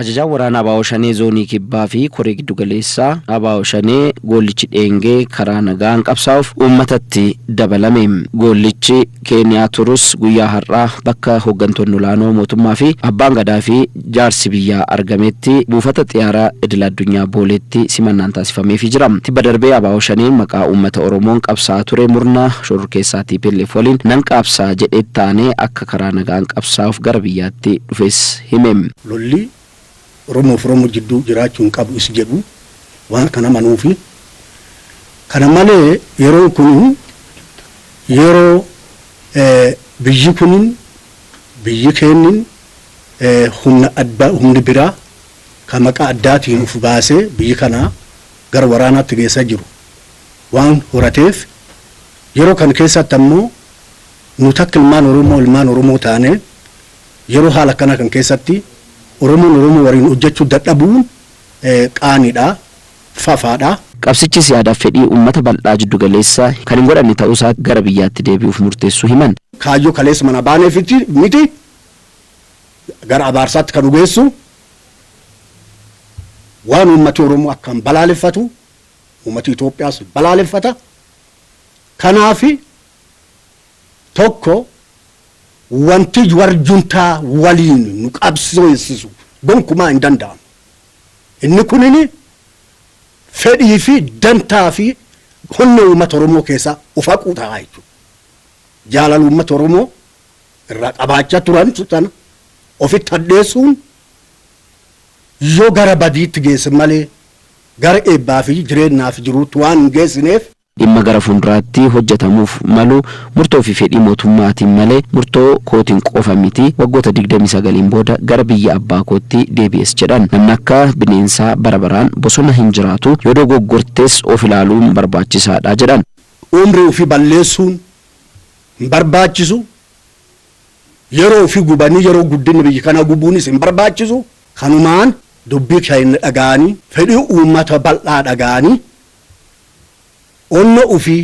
Ajajaa waraana Abaa Shanee zoonii kibbaa fi koree giddu galeessaa Abaa Shanee goolichi dheengee karaa nagaan qabsaa'uuf uummatatti dabalame. Goolichi Keeniyaa turus guyyaa har'aa bakka hooggantoonni olaanoo mootummaa fi abbaan gadaa fi jaarsi biyyaa argametti buufata xiyyaaraa idil addunyaa booleetti simannaan taasifameefii jira. Tibba darbee Abaa Shaneen maqaa uummata Oromoon qabsaa'aa ture murna shororkeessaa TPLF waliin nan qabsaa jedhee taanee akka karaa nagaan qabsaa'uuf gara biyyaatti dhufes hime. Lolli Oromoo jidduu jiraachuun qabu is jedhu waan kana manuufi kana malee yeroo kun yeroo biyyi kun biyyi keennin humni biraa kan maqaa addaatiin uf baasee biyyi kana gara waraanaatti geessaa jiru waan horateef yeroo kan keessatti ammoo nu takka ilmaan Oromoo taane yeroo haala kana kan keessatti Oromoo wariin hojjechuu dadhabuun qaaniidha fafaadha. Qabsichi siyaadaaf fedhii uummata bal'aa jiddu galeessaa kan hin godhanne ta'uu isaa gara biyyaatti deebi'uuf murteessuu himan. Kaayyoo kaleessa mana baaneefiti miti gara abaarsaatti kan dhugeessu waan uummati Oromoo akkaan balaaleffatu uummati Itoophiyaas balaaleffata. Kanaafi tokko wanti warjuntaa waliin nu qabsiisu gonkumaa hin danda'amu. Inni kunini fedhii fi dantaa fi humna uummata Oromoo keessaa ufaquu ta'a jechuudha. Jaalala uummata Oromoo irraa qabaachaa turan sana ofitti hadheessuun yoo gara badiitti geesse malee gara eebbaa fi jireenyaaf jiruutti waan hin geessineef dhimma gara fuulduraatti hojjetamuuf malu murtoo fi fedhii mootummaatiin malee murtoo kootiin qofa miti. Waggoota 29 booda gara biyya abbaa kootti deebi'es jedhan. Namni akka bineensaa barabaraan bosona hin jiraatu yoo dogoggortees of ilaaluun barbaachisaadha jedhan. Umrii ofii balleessuun hin barbaachisu. Yeroo ofii gubanii yeroo guddinni biyya kana gubuunis hin barbaachisu. Kanumaan dubbii keenya dhaga'anii fedhii uummata bal'aa dhaga'anii onno ufi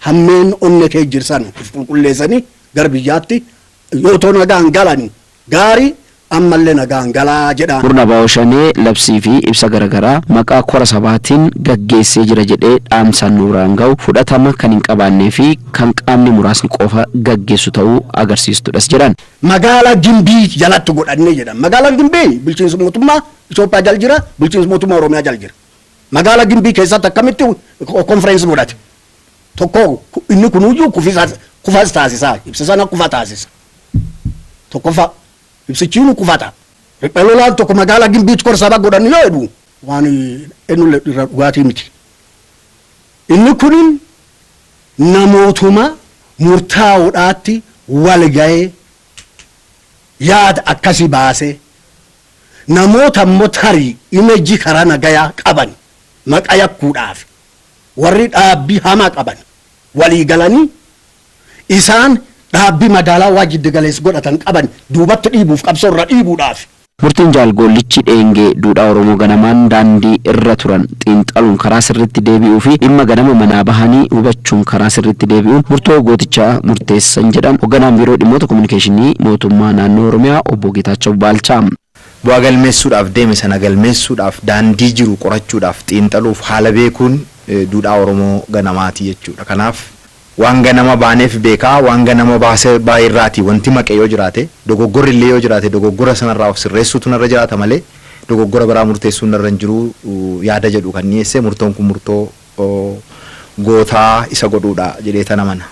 hammeen onne kee jirsan qulqulleessanii gara biyyaatti yoo ta'u nagaan galanii gaarii ammallee nagaan galaa jedha. Murna Abaa Shanee labsii fi ibsa garagaraa maqaa kora sabaatiin gaggeessee jira jedhee dhaamsaan nuuraan ga'u fudhatama kan hin qabaannee fi kan qaamni muraasni qofa gaggeessu ta'uu agarsiistudhas jedhan. Magaalaa Gimbii jalatti godhannee jedhan. Magaalaan Gimbii bulchiinsa mootummaa Itoophiyaa jala jira, bulchiinsa mootummaa Oromiyaa jala jira. Magaalaa Gimbii keessatti akkamitti konferensi godhate tokko inni kunuyyuu kufas taasisaa ibsa sana kufa taasisa tokkoffaa ibsichiinu kufata riphalolaan tokko magaalaa Gimbiitti kora sabaa godhanni yoo jedhu waan inni dhugaatii miti. Inni kunin namootuma murtaa'uudhaatti wal ga'ee yaada akkasii baasee namoota immoo tarii imeejii karaa nagayaa qaban maqaa yakkuudhaaf warri dhaabbii hamaa qaban walii galanii isaan dhaabbii madaalaa waa jiddu galeessa godhatan qaban duubatti dhiibuuf qabsoo irra dhiibuudhaaf. Murtiin jaalgoollichi dheengee duudhaa Oromoo ganamaan daandii irra turan xiinxaluun karaa sirriitti deebi'uu fi dhimma ganama manaa bahanii hubachuun karaa sirriitti deebi'uun murtoo gootichaa murteessan jedhan hoogganaan biiroo dhimmoota kominikeeshinii mootummaa naannoo Oromiyaa obbo Geetaachoo Baalchaa. Bu'aa galmeessuudhaaf deeme sana galmeessuudhaaf daandii jiru qorachuudhaaf xiinxaluuf haala beekuun duudhaa Oromoo ganamaati jechuudha. Kanaaf waan ganama baaneef beekaa waan ganama baasee baay'irraati wanti maqee yoo jiraate dogoggorri illee yoo jiraate dogoggora sanarraa of sirreessuutu narra jiraata malee dogoggora biraa murteessuun narra hin jiru yaada jedhu kan dhiyeesse murtoon kun murtoo gootaa isa godhuudha jedhee tana mana.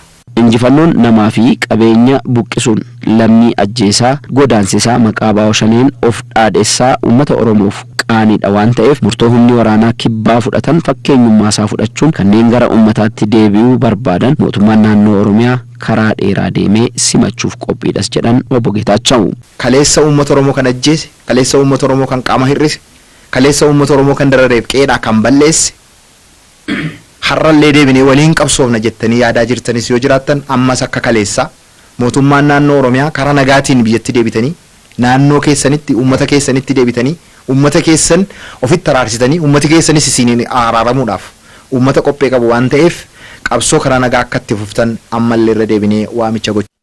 Injifannoon namaa fi qabeenya buqqisuun lammii ajjeesaa godaansisaa maqaa Abaa Shaneen of dhaadheessaa uummata Oromoof qaaniidha waan ta'eef murtoo humni waraanaa kibbaa fudhatan fakkeenyummaa isaa fudhachuun kanneen gara uummataatti deebi'uu barbaadan mootummaan naannoo Oromiyaa karaa dheeraa deemee simachuuf qophiidhas jedhan obbo Geetaachoo. Kaleessa uummata Oromoo kan ajjeese, kaleessa uummata Oromoo kan qaama hir'ise, kaleessa uummata Oromoo kan darareef qeedhaa kan balleesse har'allee deebinee waliin qabsoofna jettanii yaadaa jirtanis yoo jiraattan ammas akka kaleessa mootummaan naannoo Oromiyaa karaa nagaatiin biyyatti deebitanii naannoo keessanitti uummata keessanitti deebitanii uummata keessan ofitti araarsitanii uummati keessanis isiniin araaramuudhaaf uummata qophee qabu waan ta'eef qabsoo karaa nagaa akka itti fuftan ammallee irra deebinee waamicha gochuudha.